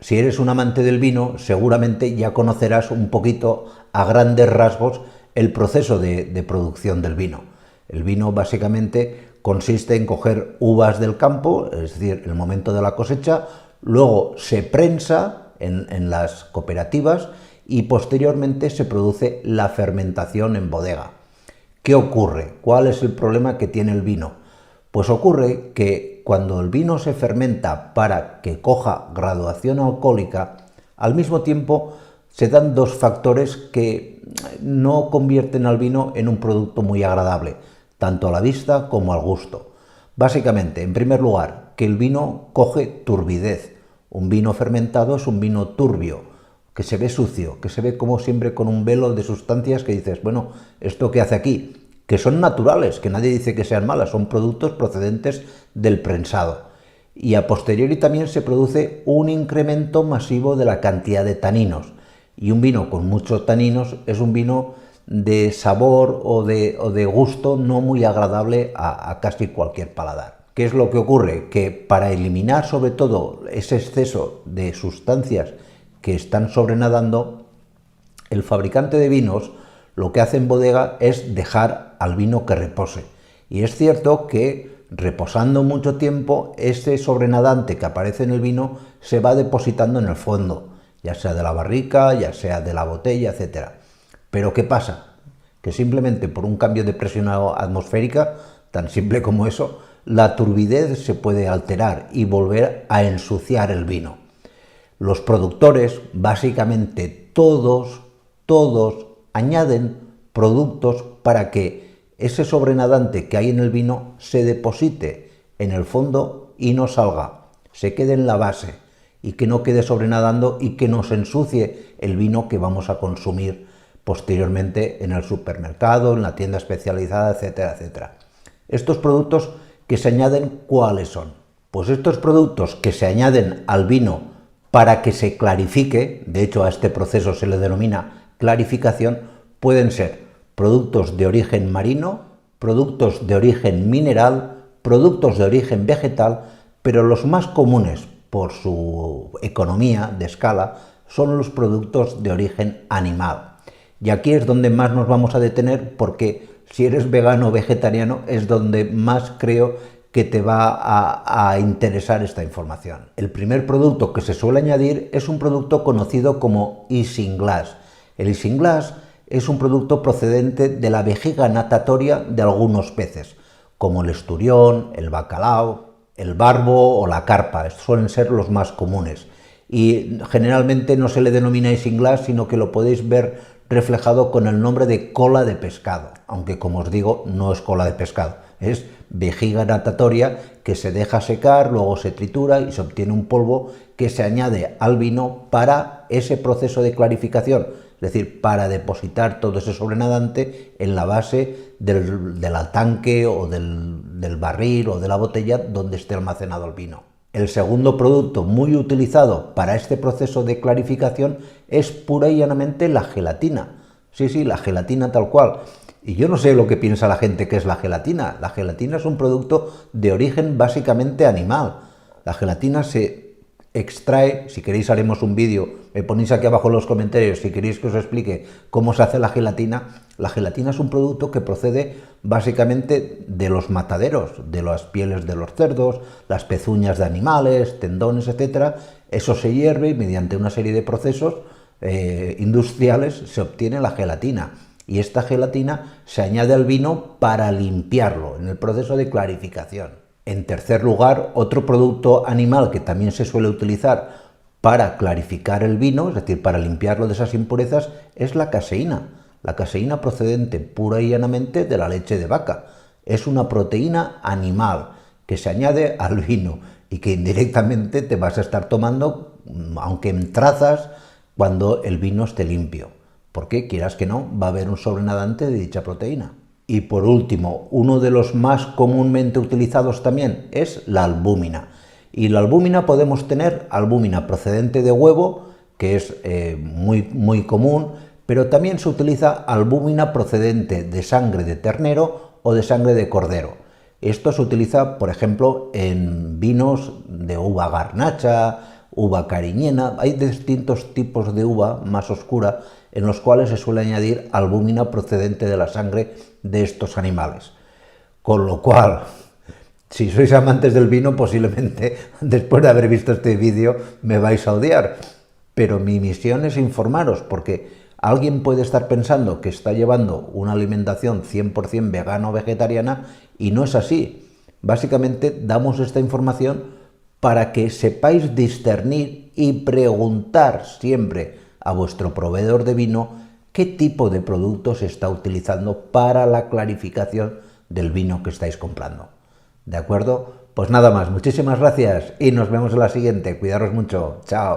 Si eres un amante del vino, seguramente ya conocerás un poquito, a grandes rasgos, el proceso de producción del vino. El vino básicamente consiste en coger uvas del campo, es decir, el momento de la cosecha, luego se prensa en las cooperativas y posteriormente se produce la fermentación en bodega. ¿Qué ocurre? ¿Cuál es el problema que tiene el vino? Pues ocurre que cuando el vino se fermenta para que coja graduación alcohólica, al mismo tiempo se dan dos factores que no convierten al vino en un producto muy agradable, tanto a la vista como al gusto. Básicamente, en primer lugar, que el vino coge turbidez. Un vino fermentado es un vino turbio, que se ve sucio, que se ve como siempre con un velo de sustancias que dices, bueno, ¿esto qué hace aquí? Que son naturales, que nadie dice que sean malas, son productos procedentes del prensado. Y a posteriori también se produce un incremento masivo de la cantidad de taninos. Y un vino con muchos taninos es un vino de sabor o de gusto no muy agradable a casi cualquier paladar. ¿Qué es lo que ocurre? Que para eliminar sobre todo ese exceso de sustancias que están sobrenadando, el fabricante de vinos lo que hace en bodega es dejar al vino que repose. Y es cierto que reposando mucho tiempo, ese sobrenadante que aparece en el vino se va depositando en el fondo, ya sea de la barrica, ya sea de la botella, etc. Pero ¿qué pasa? Que simplemente por un cambio de presión atmosférica, tan simple como eso, la turbidez se puede alterar y volver a ensuciar el vino. Los productores, básicamente todos añaden productos para que ese sobrenadante que hay en el vino se deposite en el fondo y no salga, se quede en la base y que no quede sobrenadando y que nos ensucie el vino que vamos a consumir posteriormente en el supermercado, en la tienda especializada, etcétera, etcétera. Estos productos que se añaden, ¿cuáles son? Pues estos productos que se añaden al vino para que se clarifique, de hecho a este proceso se le denomina clarificación, pueden ser productos de origen marino, productos de origen mineral, productos de origen vegetal, pero los más comunes por su economía de escala son los productos de origen animal. Y aquí es donde más nos vamos a detener porque si eres vegano o vegetariano es donde más creo que te va a interesar esta información. El primer producto que se suele añadir es un producto conocido como isinglass. El isinglass es un producto procedente de la vejiga natatoria de algunos peces, como el esturión, el bacalao, el barbo o la carpa. Estos suelen ser los más comunes. Y generalmente no se le denomina isinglass, sino que lo podéis ver reflejado con el nombre de cola de pescado, aunque como os digo, no es cola de pescado, es vejiga natatoria que se deja secar, luego se tritura y se obtiene un polvo que se añade al vino para ese proceso de clarificación, es decir, para depositar todo ese sobrenadante en la base del tanque o del barril o de la botella donde esté almacenado el vino. El segundo producto muy utilizado para este proceso de clarificación es pura y llanamente la gelatina. Sí, la gelatina tal cual. Y yo no sé lo que piensa la gente que es la gelatina. La gelatina es un producto de origen básicamente animal. La gelatina se extrae, si queréis haremos un vídeo, me ponéis aquí abajo en los comentarios si queréis que os explique cómo se hace la gelatina. La gelatina es un producto que procede básicamente de los mataderos, de las pieles de los cerdos, las pezuñas de animales, tendones, etc. Eso se hierve y mediante una serie de procesos industriales se obtiene la gelatina. Y esta gelatina se añade al vino para limpiarlo en el proceso de clarificación. En tercer lugar, otro producto animal que también se suele utilizar para clarificar el vino, es decir, para limpiarlo de esas impurezas, es la caseína. La caseína procedente pura y llanamente de la leche de vaca. Es una proteína animal que se añade al vino y que indirectamente te vas a estar tomando, aunque en trazas, cuando el vino esté limpio. Porque, quieras que no, va a haber un sobrenadante de dicha proteína. Y por último, uno de los más comúnmente utilizados también es la albúmina. Y la albúmina podemos tener albúmina procedente de huevo, que es muy común, pero también se utiliza albúmina procedente de sangre de ternero o de sangre de cordero. Esto se utiliza, por ejemplo, en vinos de uva garnacha, uva cariñena. Hay distintos tipos de uva más oscura en los cuales se suele añadir albúmina procedente de la sangre de estos animales. Con lo cual, si sois amantes del vino, posiblemente después de haber visto este vídeo me vais a odiar. Pero mi misión es informaros, porque alguien puede estar pensando que está llevando una alimentación 100% vegana o vegetariana y no es así. Básicamente damos esta información para que sepáis discernir y preguntar siempre a vuestro proveedor de vino qué tipo de productos está utilizando para la clarificación del vino que estáis comprando. ¿De acuerdo? Pues nada más, muchísimas gracias y nos vemos en la siguiente. Cuidaros mucho. Chao.